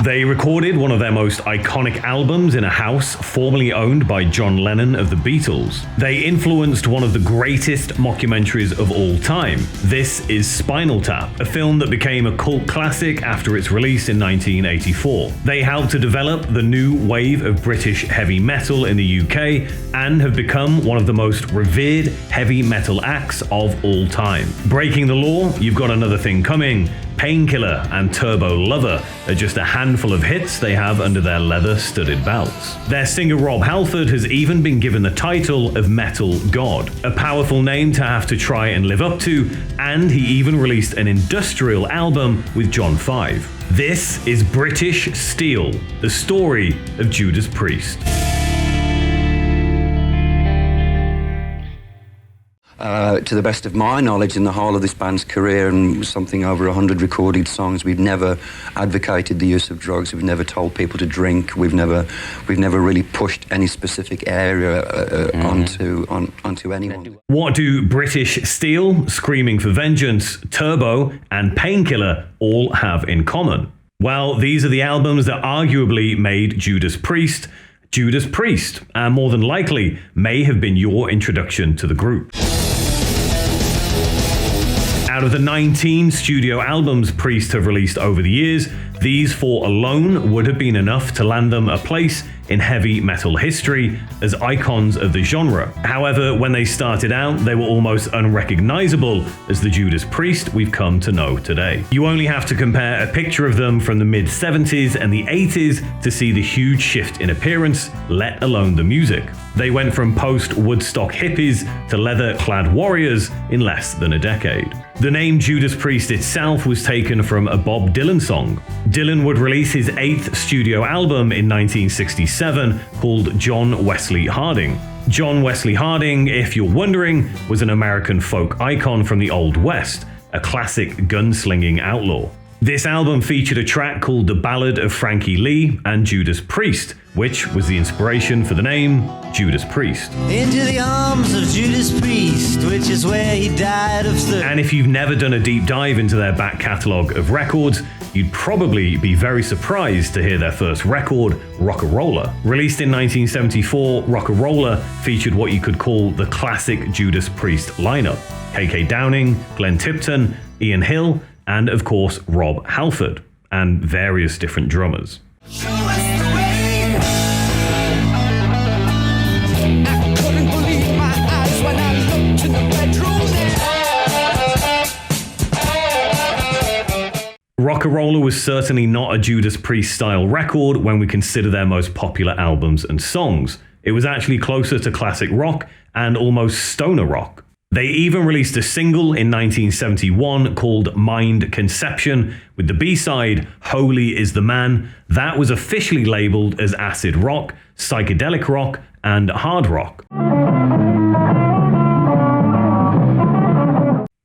They recorded one of their most iconic albums in a house formerly owned by John Lennon of the Beatles. They influenced one of the greatest mockumentaries of all time. This is Spinal Tap, a film that became a cult classic after its release in 1984. They helped to develop the new wave of British heavy metal in the UK and have become one of the most revered heavy metal acts of all time. Breaking the law, You've Got Another Thing Coming, Painkiller and Turbo Lover are just a handful of hits they have under their leather-studded belts. Their singer Rob Halford has even been given the title of Metal God, a powerful name to have to try and live up to, and he even released an industrial album with John 5. This is British Steel, the story of Judas Priest. To the best of my knowledge, in the whole of this band's career and something over 100 recorded songs, we've never advocated the use of drugs. We've never told people to drink. We've never really pushed any specific area onto anyone. What do British Steel, Screaming for Vengeance, Turbo, and Painkiller all have in common? Well, these are the albums that arguably made Judas Priest, and more than likely may have been your introduction to the group. Out of the 19 studio albums Priest have released over the years, these 4 alone would have been enough to land them a place in heavy metal history as icons of the genre. However, when they started out, they were almost unrecognizable as the Judas Priest we've come to know today. You only have to compare a picture of them from the mid-70s and the 80s to see the huge shift in appearance, let alone the music. They went from post-Woodstock hippies to leather-clad warriors in less than a decade. The name Judas Priest itself was taken from a Bob Dylan song. Dylan would release his 8th studio album in 1967 called John Wesley Harding. John Wesley Harding, if you're wondering, was an American folk icon from the Old West, a classic gunslinging outlaw. This album featured a track called The Ballad of Frankie Lee and Judas Priest, which was the inspiration for the name Judas Priest. Into the arms of Judas Priest, which is where he died of thirst. And if you've never done a deep dive into their back catalogue of records, you'd probably be very surprised to hear their first record, Rocka Rolla. Released in 1974, Rocka Rolla featured what you could call the classic Judas Priest lineup: K.K. Downing, Glenn Tipton, Ian Hill, and of course Rob Halford, and various different drummers. Show us the way. I couldn't believe my eyes when I looked in the bedroom. Rocka Rolla was certainly not a Judas Priest style record when we consider their most popular albums and songs. It was actually closer to classic rock and almost stoner rock. They even released a single in 1971 called Mind Conception with the B-side Holy is the Man. That was officially labeled as acid rock, psychedelic rock, and hard rock.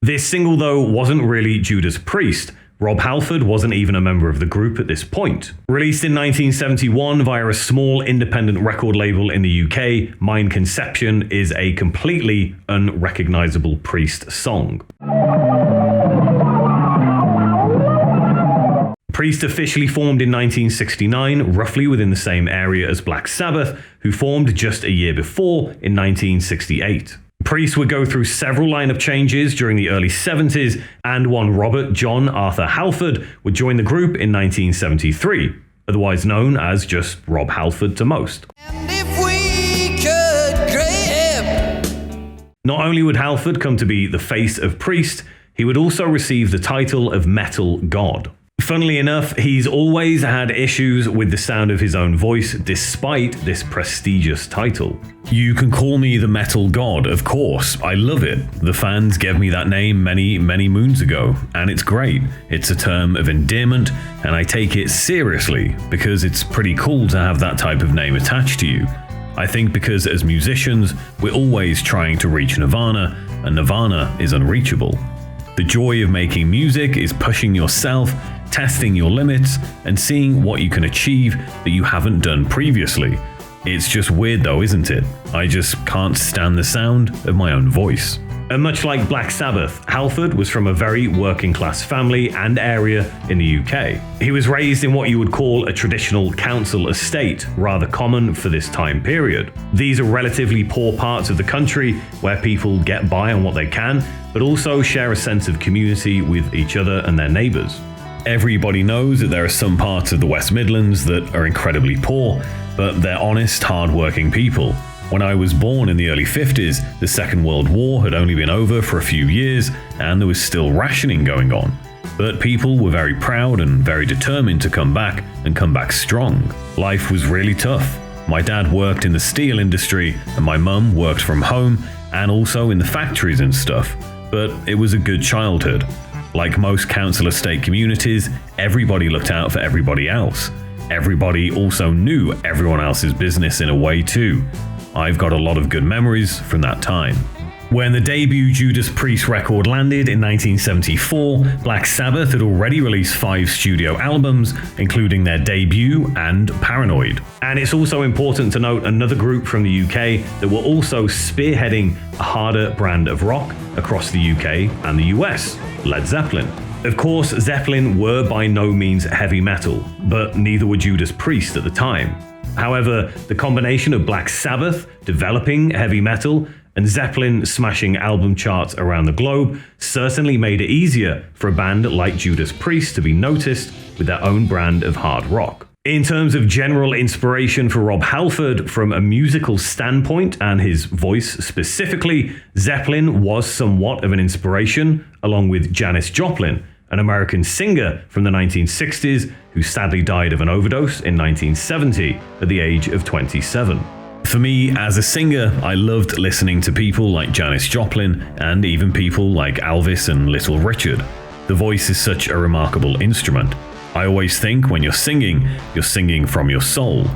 This single, though, wasn't really Judas Priest. Rob Halford wasn't even a member of the group at this point. Released in 1971 via a small independent record label in the UK, Mind Conception is a completely unrecognizable Priest song. Priest officially formed in 1969, roughly within the same area as Black Sabbath, who formed just a year before in 1968. Priest would go through several lineup changes during the early 70s, and one Robert John Arthur Halford would join the group in 1973, otherwise known as just Rob Halford to most. And if we could grab. Not only would Halford come to be the face of Priest, he would also receive the title of Metal God. Funnily enough, he's always had issues with the sound of his own voice despite this prestigious title. You can call me the Metal God, of course. I love it. The fans gave me that name many, many moons ago, and it's great. It's a term of endearment, and I take it seriously because it's pretty cool to have that type of name attached to you. I think because as musicians, we're always trying to reach Nirvana, and Nirvana is unreachable. The joy of making music is pushing yourself, testing your limits, and seeing what you can achieve that you haven't done previously. It's just weird though, isn't it? I just can't stand the sound of my own voice. And much like Black Sabbath, Halford was from a very working class family and area in the UK. He was raised in what you would call a traditional council estate, rather common for this time period. These are relatively poor parts of the country where people get by on what they can, but also share a sense of community with each other and their neighbours. Everybody knows that there are some parts of the West Midlands that are incredibly poor, but they're honest, hard-working people. When I was born in the early 50s, the Second World War had only been over for a few years, and there was still rationing going on. But people were very proud and very determined to come back, and come back strong. Life was really tough. My dad worked in the steel industry, and my mum worked from home, and also in the factories and stuff. But it was a good childhood. Like most council estate communities, everybody looked out for everybody else. Everybody also knew everyone else's business in a way too. I've got a lot of good memories from that time. When the debut Judas Priest record landed in 1974, Black Sabbath had already released 5 studio albums, including their debut and Paranoid. And it's also important to note another group from the UK that were also spearheading a harder brand of rock across the UK and the US, Led Zeppelin. Of course, Zeppelin were by no means heavy metal, but neither were Judas Priest at the time. However, the combination of Black Sabbath developing heavy metal and Zeppelin smashing album charts around the globe certainly made it easier for a band like Judas Priest to be noticed with their own brand of hard rock. In terms of general inspiration for Rob Halford from a musical standpoint and his voice specifically, Zeppelin was somewhat of an inspiration, along with Janis Joplin, an American singer from the 1960s who sadly died of an overdose in 1970 at the age of 27. For me, as a singer, I loved listening to people like Janis Joplin and even people like Elvis and Little Richard. The voice is such a remarkable instrument. I always think when you're singing from your soul.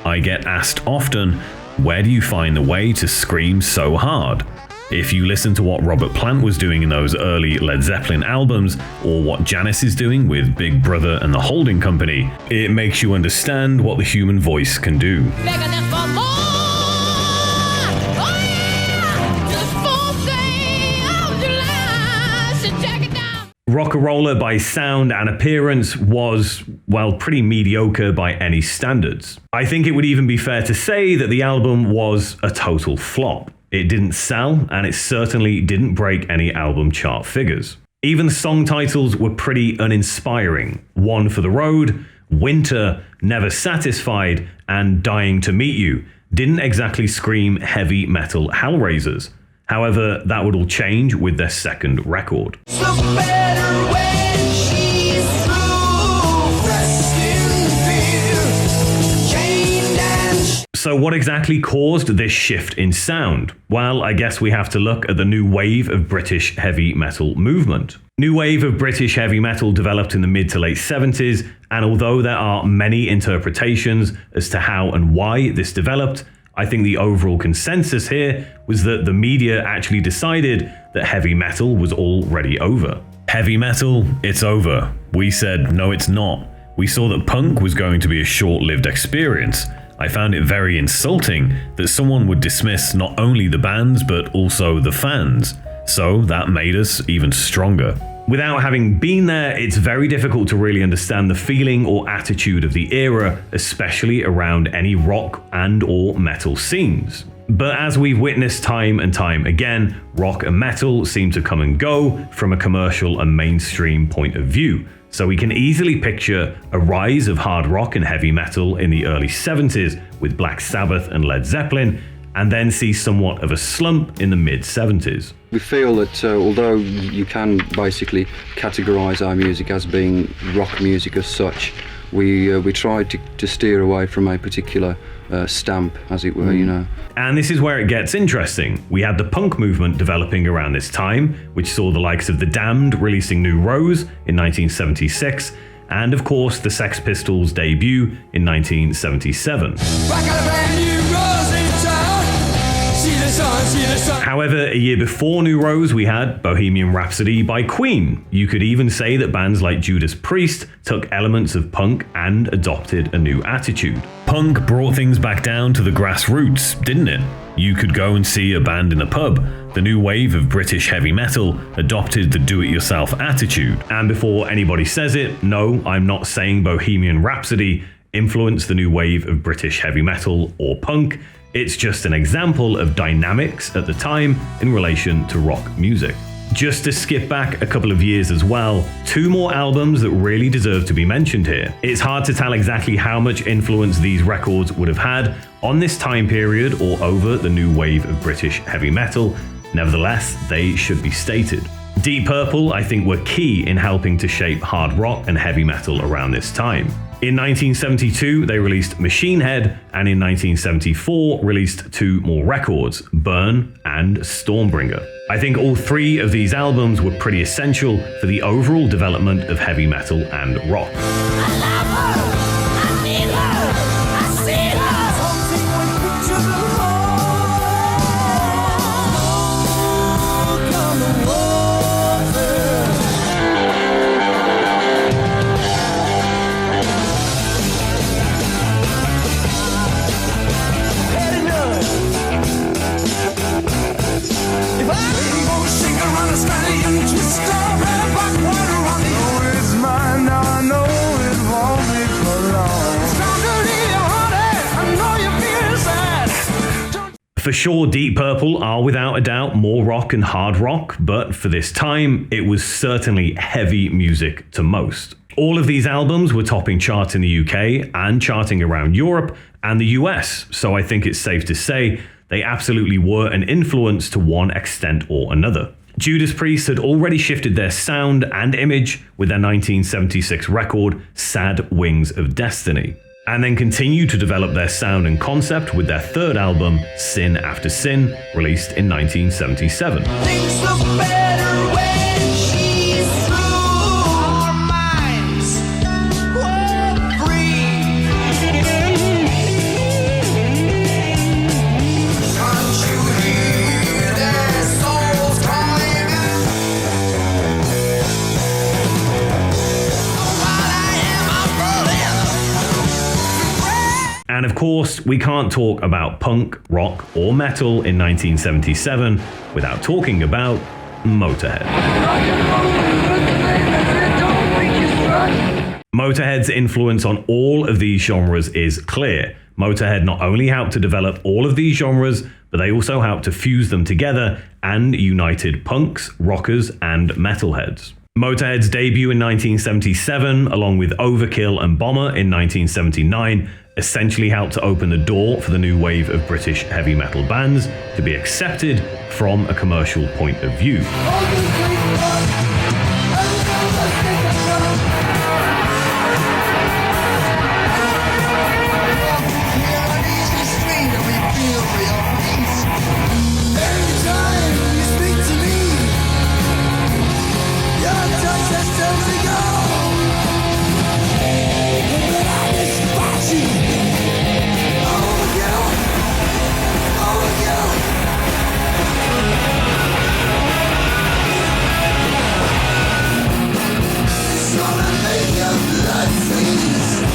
I get asked often, where do you find the way to scream so hard? If you listen to what Robert Plant was doing in those early Led Zeppelin albums, or what Janis is doing with Big Brother and the Holding Company, it makes you understand what the human voice can do. Rocka Rolla by sound and appearance was, well, pretty mediocre by any standards. I think it would even be fair to say that the album was a total flop. It didn't sell, and it certainly didn't break any album chart figures. Even the song titles were pretty uninspiring. One for the Road, Winter, Never Satisfied, and Dying to Meet You didn't exactly scream heavy metal hellraisers. However, that would all change with their second record. So what exactly caused this shift in sound? Well, I guess we have to look at the new wave of British heavy metal movement. New wave of British heavy metal developed in the mid to late 70s, and although there are many interpretations as to how and why this developed, I think the overall consensus here was that the media actually decided that heavy metal was already over. Heavy metal, it's over. We said, no, it's not. We saw that punk was going to be a short-lived experience. I found it very insulting that someone would dismiss not only the bands but also the fans. So that made us even stronger. Without having been there, it's very difficult to really understand the feeling or attitude of the era, especially around any rock and or metal scenes. But as we've witnessed time and time again, rock and metal seem to come and go from a commercial and mainstream point of view. So we can easily picture a rise of hard rock and heavy metal in the early 70s with Black Sabbath and Led Zeppelin, and then see somewhat of a slump in the mid-70s. We feel that although you can basically categorise our music as being rock music as such, we tried to steer away from a particular stamp, as it were, you know. And this is where it gets interesting. We had the punk movement developing around this time, which saw the likes of The Damned releasing New Rose in 1976, and of course the Sex Pistols' debut in 1977. However, a year before New Rose, we had Bohemian Rhapsody by Queen. You could even say that bands like Judas Priest took elements of punk and adopted a new attitude. Punk brought things back down to the grassroots, didn't it? You could go and see a band in a pub, The new wave of British heavy metal adopted the do-it-yourself attitude. And before anybody says it, no, I'm not saying Bohemian Rhapsody influenced the new wave of British heavy metal or punk. It's just an example of dynamics at the time in relation to rock music. Just to skip back a couple of years as well, two more albums that really deserve to be mentioned here. It's hard to tell exactly how much influence these records would have had on this time period or over the new wave of British heavy metal. Nevertheless, they should be stated. Deep Purple, I think, were key in helping to shape hard rock and heavy metal around this time. In 1972, they released Machine Head, and in 1974, released two more records, Burn and Stormbringer. I think all three of these albums were pretty essential for the overall development of heavy metal and rock. For sure, Deep Purple are without a doubt more rock and hard rock, but for this time, it was certainly heavy music to most. All of these albums were topping charts in the UK and charting around Europe and the US, so I think it's safe to say they absolutely were an influence to one extent or another. Judas Priest had already shifted their sound and image with their 1976 record, Sad Wings of Destiny, and then continued to develop their sound and concept with their third album, Sin After Sin, released in 1977. Things look better when she's through. Our minds were free. Can't you hear their souls calling out? What I am, I'm rolling. And of course, we can't talk about punk, rock, or metal in 1977 without talking about Motorhead. Motorhead's influence on all of these genres is clear. Motorhead not only helped to develop all of these genres, but they also helped to fuse them together and united punks, rockers, and metalheads. Motorhead's debut in 1977, along with Overkill and Bomber in 1979, essentially helped to open the door for the new wave of British heavy metal bands to be accepted from a commercial point of view.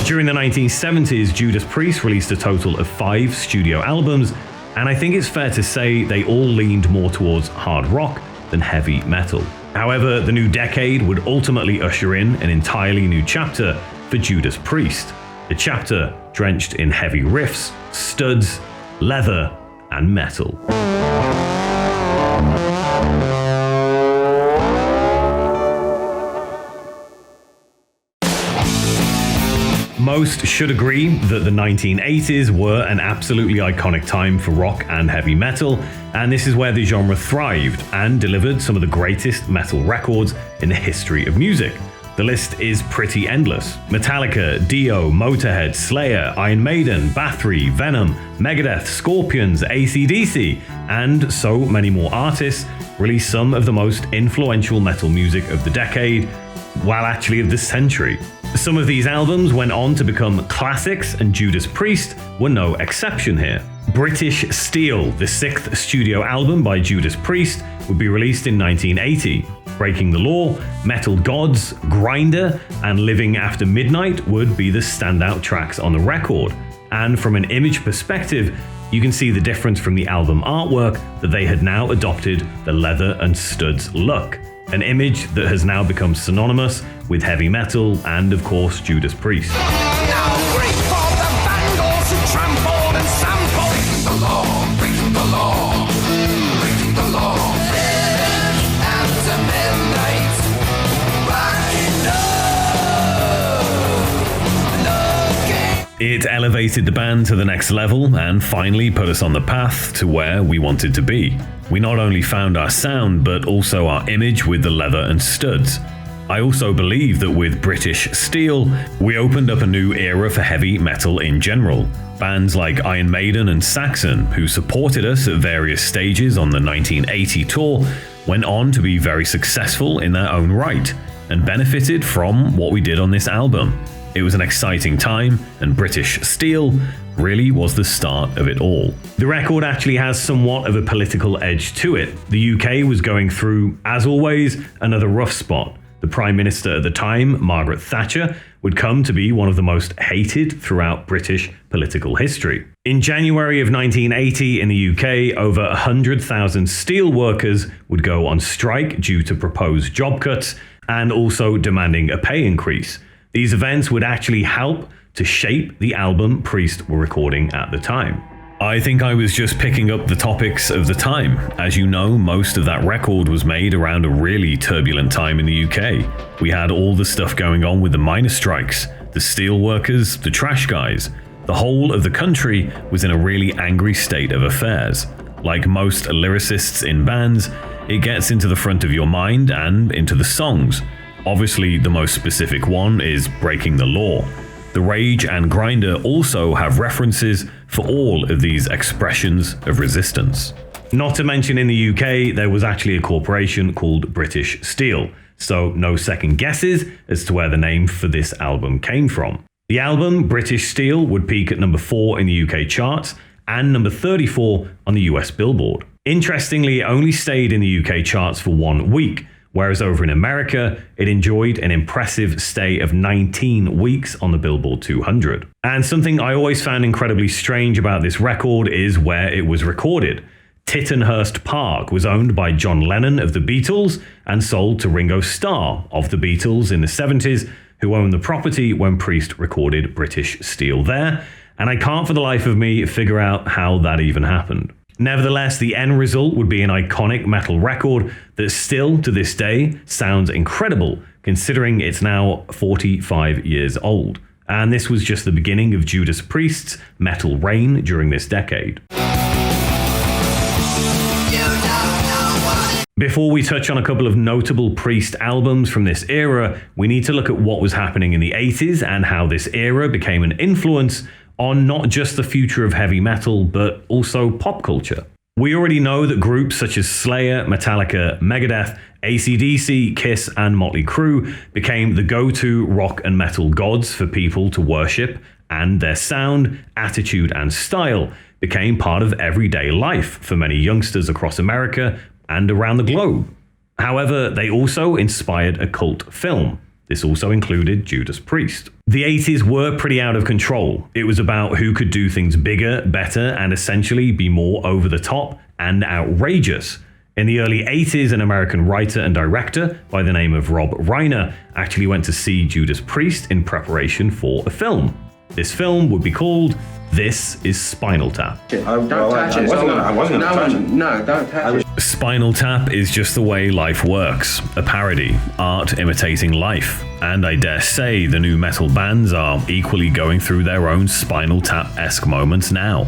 During the 1970s, Judas Priest released a total of 5 studio albums, and I think it's fair to say they all leaned more towards hard rock than heavy metal. However, the new decade would ultimately usher in an entirely new chapter for Judas Priest, a chapter drenched in heavy riffs, studs, leather, and metal. Most should agree that the 1980s were an absolutely iconic time for rock and heavy metal, and this is where the genre thrived and delivered some of the greatest metal records in the history of music. The list is pretty endless. Metallica, Dio, Motorhead, Slayer, Iron Maiden, Bathory, Venom, Megadeth, Scorpions, AC/DC, and so many more artists released some of the most influential metal music of the decade, well, actually of the century. Some of these albums went on to become classics, and Judas Priest were no exception here. British Steel, the 6th studio album by Judas Priest, would be released in 1980. Breaking the Law, Metal Gods, Grinder, and Living After Midnight would be the standout tracks on the record. And from an image perspective, you can see the difference from the album artwork that they had now adopted the leather and studs look, an image that has now become synonymous with heavy metal and, of course, Judas Priest. Now grief for the vandals who trampled and sampled. Breaking the law, breaking the law, breaking the law. After midnight, it elevated the band to the next level and finally put us on the path to where we wanted to be. We not only found our sound, but also our image with the leather and studs. I also believe that with British Steel, we opened up a new era for heavy metal in general. Bands like Iron Maiden and Saxon, who supported us at various stages on the 1980 tour, went on to be very successful in their own right, and benefited from what we did on this album. It was an exciting time, and British Steel really was the start of it all. The record actually has somewhat of a political edge to it. The UK was going through, as always, another rough spot. The Prime Minister at the time, Margaret Thatcher, would come to be one of the most hated throughout British political history. In January of 1980 in the UK, over 100,000 steel workers would go on strike due to proposed job cuts and also demanding a pay increase. These events would actually help to shape the album Priest were recording at the time. I think I was just picking up the topics of the time. As you know, most of that record was made around a really turbulent time in the UK. We had all the stuff going on with the miners' strikes, the steel workers, the trash guys. The whole of the country was in a really angry state of affairs. Like most lyricists in bands, it gets into the front of your mind and into the songs. Obviously, the most specific one is Breaking the Law. The Rage and Grinder also have references for all of these expressions of resistance. Not to mention in the UK, there was actually a corporation called British Steel, so no second guesses as to where the name for this album came from. The album, British Steel, would peak at number 4 in the UK charts and number 34 on the US Billboard. Interestingly, it only stayed in the UK charts for 1 week, whereas over in America, it enjoyed an impressive stay of 19 weeks on the Billboard 200. And something I always found incredibly strange about this record is where it was recorded. Tittenhurst Park was owned by John Lennon of the Beatles and sold to Ringo Starr of the Beatles in the 70s, who owned the property when Priest recorded British Steel there, and I can't for the life of me figure out how that even happened. Nevertheless, the end result would be an iconic metal record that still, to this day, sounds incredible, considering it's now 45 years old. And this was just the beginning of Judas Priest's metal reign during this decade. Before we touch on a couple of notable Priest albums from this era, we need to look at what was happening in the 80s and how this era became an influence on not just the future of heavy metal, but also pop culture. We already know that groups such as Slayer, Metallica, Megadeth, AC/DC, Kiss, and Motley Crue became the go-to rock and metal gods for people to worship, and their sound, attitude, and style became part of everyday life for many youngsters across America and around the globe. However, they also inspired a cult film. This also included Judas Priest. The 80s were pretty out of control. It was about who could do things bigger, better, and essentially be more over the top and outrageous. In the early 80s, an American writer and director by the name of Rob Reiner actually went to see Judas Priest in preparation for a film. This film would be called This Is Spinal Tap. Don't touch it. I wasn't going to touch it. No, don't touch it. Spinal Tap is just the way life works, a parody, art imitating life. And I dare say the new metal bands are equally going through their own Spinal Tap-esque moments now,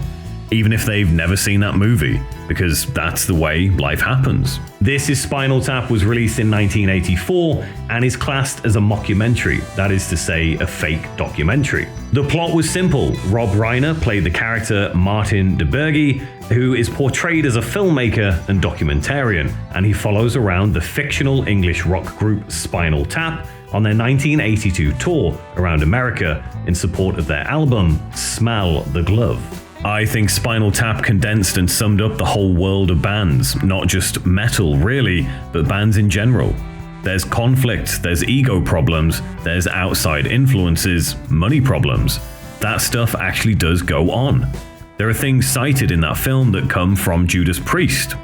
even if they've never seen that movie, because that's the way life happens. This Is Spinal Tap was released in 1984 and is classed as a mockumentary, that is to say, a fake documentary. The plot was simple. Rob Reiner played the character Martin 𝐕Get, who is portrayed as a filmmaker and documentarian, and he follows around the fictional English rock group Spinal Tap on their 1982 tour around America in support of their album Smell the Glove. I think Spinal Tap condensed and summed up the whole world of bands, not just metal really, but bands in general. There's conflict, there's ego problems, there's outside influences, money problems. That stuff actually does go on. There are things cited in that film that come from Judas Priest.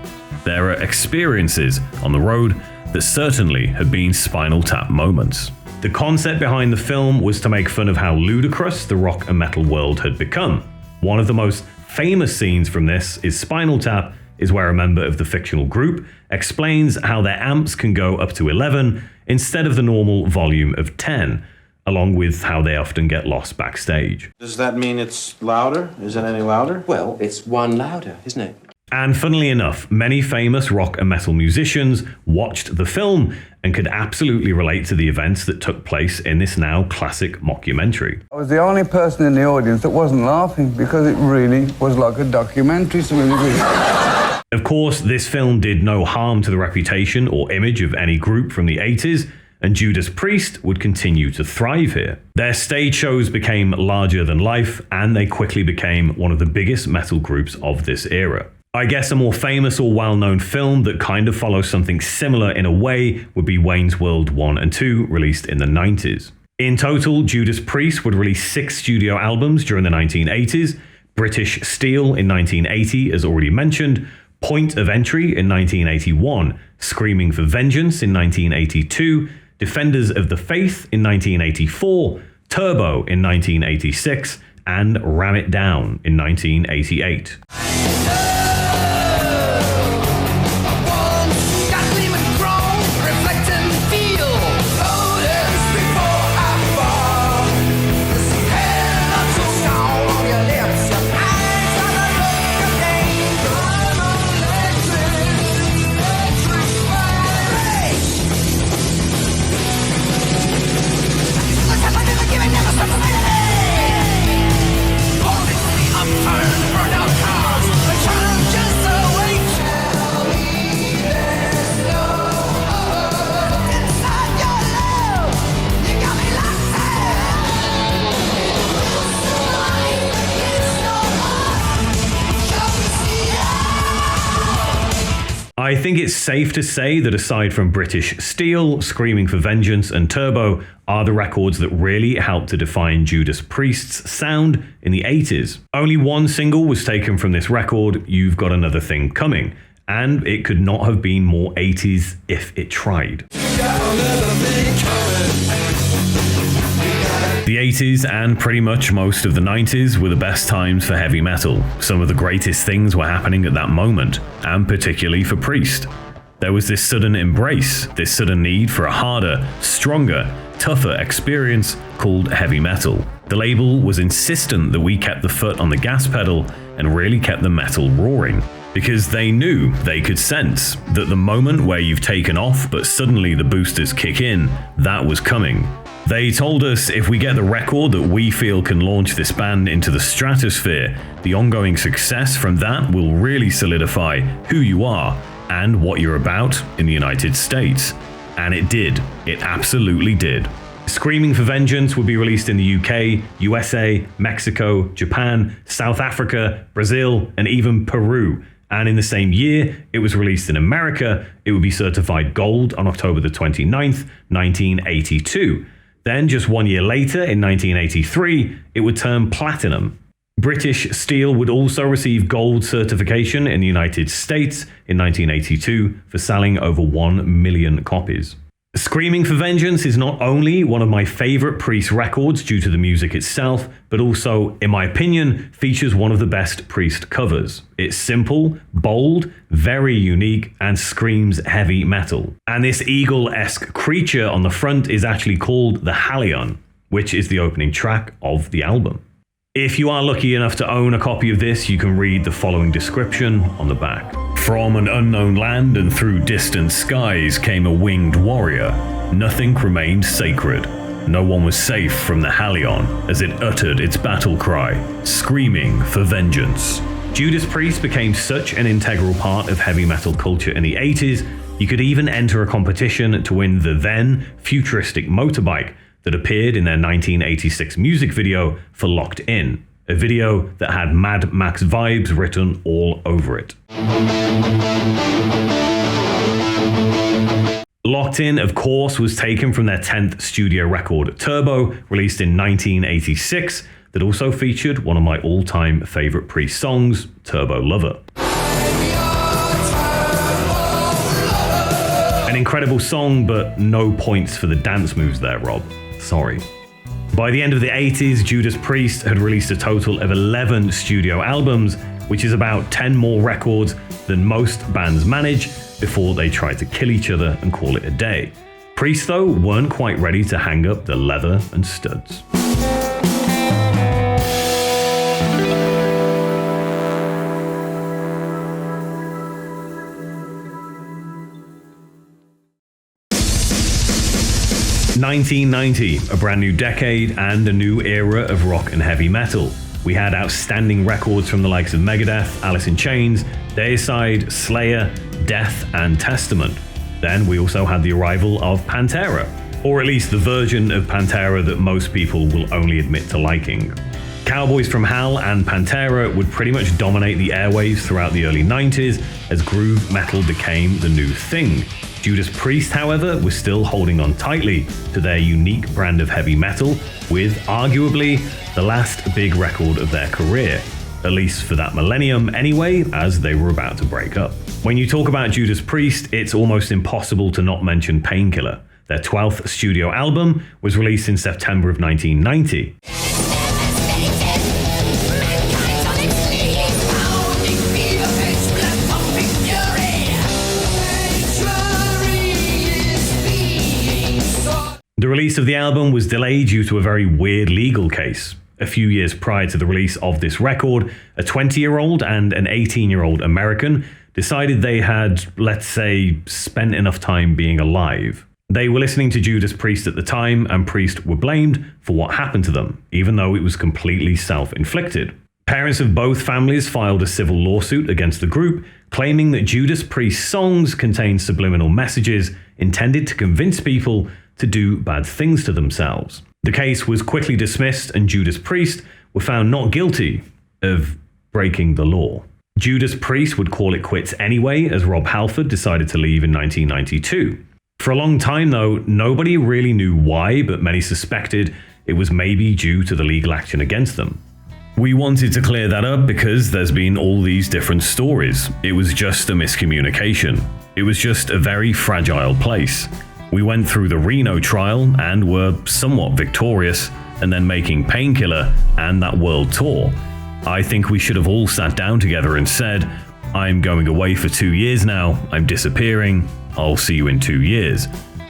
There are experiences on the road that certainly have been Spinal Tap moments. The concept behind the film was to make fun of how ludicrous the rock and metal world had become. One of the most famous scenes from this is Spinal Tap is where a member of the fictional group explains how their amps can go up to 11 instead of the normal volume of 10, along with how they often get lost backstage. Does that mean it's louder? Is it any louder? Well, it's one louder, isn't it? And funnily enough, many famous rock and metal musicians watched the film and could absolutely relate to the events that took place in this now classic mockumentary. I was the only person in the audience that wasn't laughing because it really was like a documentary. Of course, this film did no harm to the reputation or image of any group from the 80s, and Judas Priest would continue to thrive here. Their stage shows became larger than life, and they quickly became one of the biggest metal groups of this era. I guess a more famous or well-known film that kind of follows something similar in a way would be Wayne's World 1 and 2, released in the 90s. In total, Judas Priest would release 6 studio albums during the 1980s, British Steel in 1980, as already mentioned, Point of Entry in 1981, Screaming for Vengeance in 1982, Defenders of the Faith in 1984, Turbo in 1986, and Ram It Down in 1988. I think it's safe to say that aside from British Steel, Screaming for Vengeance, and Turbo are the records that really helped to define Judas Priest's sound in the 80s. Only one single was taken from this record, You've Got Another Thing Coming, and it could not have been more 80s if it tried. The 80s and pretty much most of the 90s were the best times for heavy metal. Some of the greatest things were happening at that moment, and particularly for Priest. There was this sudden embrace, this sudden need for a harder, stronger, tougher experience called heavy metal. The label was insistent that we kept the foot on the gas pedal and really kept the metal roaring, because they knew, they could sense, that the moment where you've taken off but suddenly the boosters kick in, that was coming. They told us if we get the record that we feel can launch this band into the stratosphere, the ongoing success from that will really solidify who you are and what you're about in the United States. And it did. It absolutely did. Screaming for Vengeance would be released in the UK, USA, Mexico, Japan, South Africa, Brazil, and even Peru. And in the same year it was released in America, it would be certified gold on October the 29th, 1982. Then, just 1 year later, in 1983, it would turn platinum. British Steel would also receive gold certification in the United States in 1982 for selling over 1 million copies. Screaming for Vengeance is not only one of my favorite Priest records due to the music itself, but also, in my opinion, features one of the best Priest covers. It's simple, bold, very unique, and screams heavy metal. And this eagle-esque creature on the front is actually called the Halion, which is the opening track of the album. If you are lucky enough to own a copy of this, you can read the following description on the back. From an unknown land and through distant skies came a winged warrior. Nothing remained sacred. No one was safe from the Halion as it uttered its battle cry, screaming for vengeance. Judas Priest became such an integral part of heavy metal culture in the 80s, you could even enter a competition to win the then futuristic motorbike that appeared in their 1986 music video for Locked In, a video that had Mad Max vibes written all over it. Locked In, of course, was taken from their 10th studio record, Turbo, released in 1986, that also featured one of my all-time favorite Priest songs, Turbo Lover. An incredible song, but no points for the dance moves there, Rob. Sorry. By the end of the 80s, Judas Priest had released a total of 11 studio albums, which is about 10 more records than most bands manage before they try to kill each other and call it a day. Priest, though, weren't quite ready to hang up the leather and studs. '90, a brand new decade and a new era of rock and heavy metal. We had outstanding records from the likes of Megadeth, Alice in Chains, Deicide, Slayer, Death, and Testament. Then we also had the arrival of Pantera, or at least the version of Pantera that most people will only admit to liking. Cowboys from Hell and Pantera would pretty much dominate the airwaves throughout the early 90s as groove metal became the new thing. Judas Priest, however, was still holding on tightly to their unique brand of heavy metal with arguably the last big record of their career, at least for that millennium anyway, as they were about to break up. When you talk about Judas Priest, it's almost impossible to not mention Painkiller. Their 12th studio album was released in September of 1990. The release of the album was delayed due to a very weird legal case. A few years prior to the release of this record, a 20-year-old and an 18-year-old American decided they had, let's say, spent enough time being alive. They were listening to Judas Priest at the time, and Priest were blamed for what happened to them, even though it was completely self-inflicted. Parents of both families filed a civil lawsuit against the group, claiming that Judas Priest's songs contained subliminal messages intended to convince people to do bad things to themselves. The case was quickly dismissed, and Judas Priest were found not guilty of breaking the law. Judas Priest would call it quits anyway, as Rob Halford decided to leave in 1992. For a long time, though, nobody really knew why, but many suspected it was maybe due to the legal action against them. We wanted to clear that up because there's been all these different stories. It was just a miscommunication. It was just a very fragile place. We went through the Reno trial and were somewhat victorious, and then making Painkiller and that world tour. I think we should have all sat down together and said, I'm going away for 2 years now, I'm disappearing, I'll see you in 2 years.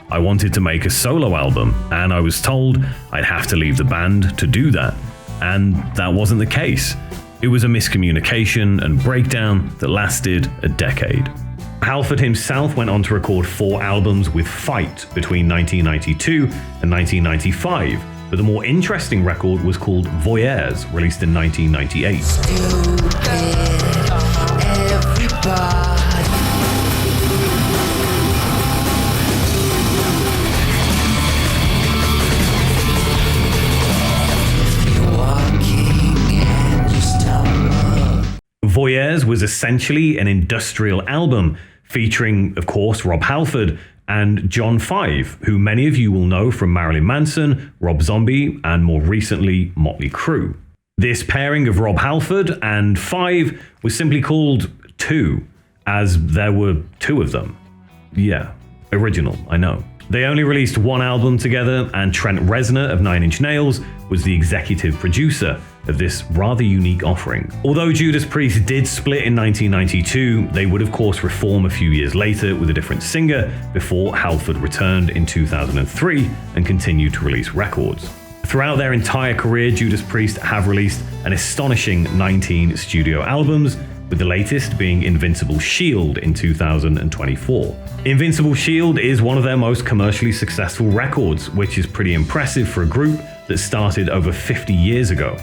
I wanted to make a solo album, and I was told I'd have to leave the band to do that. And that wasn't the case. It was a miscommunication and breakdown that lasted a decade. Halford himself went on to record 4 albums with Fight between 1992 and 1995, but the more interesting record was called Voyeurs, released in 1998. Voyeurs was essentially an industrial album featuring, of course, Rob Halford and John Five, who many of you will know from Marilyn Manson, Rob Zombie, and more recently, Motley Crue. This pairing of Rob Halford and Five was simply called Two, as there were 2 of them. Yeah, original, I know. They only released 1 album together, and Trent Reznor of Nine Inch Nails was the executive producer of this rather unique offering. Although Judas Priest did split in 1992, they would of course reform a few years later with a different singer before Halford returned in 2003 and continued to release records. Throughout their entire career, Judas Priest have released an astonishing 19 studio albums, with the latest being Invincible Shield in 2024. Invincible Shield is one of their most commercially successful records, which is pretty impressive for a group that started over 50 years ago.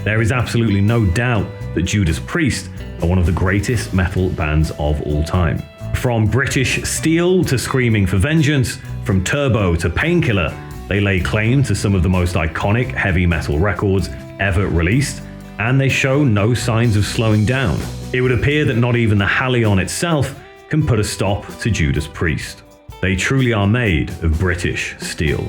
There is absolutely no doubt that Judas Priest are one of the greatest metal bands of all time. From British Steel to Screaming for Vengeance, from Turbo to Painkiller, they lay claim to some of the most iconic heavy metal records ever released, and they show no signs of slowing down. It would appear that not even the Halion itself can put a stop to Judas Priest. They truly are made of British steel.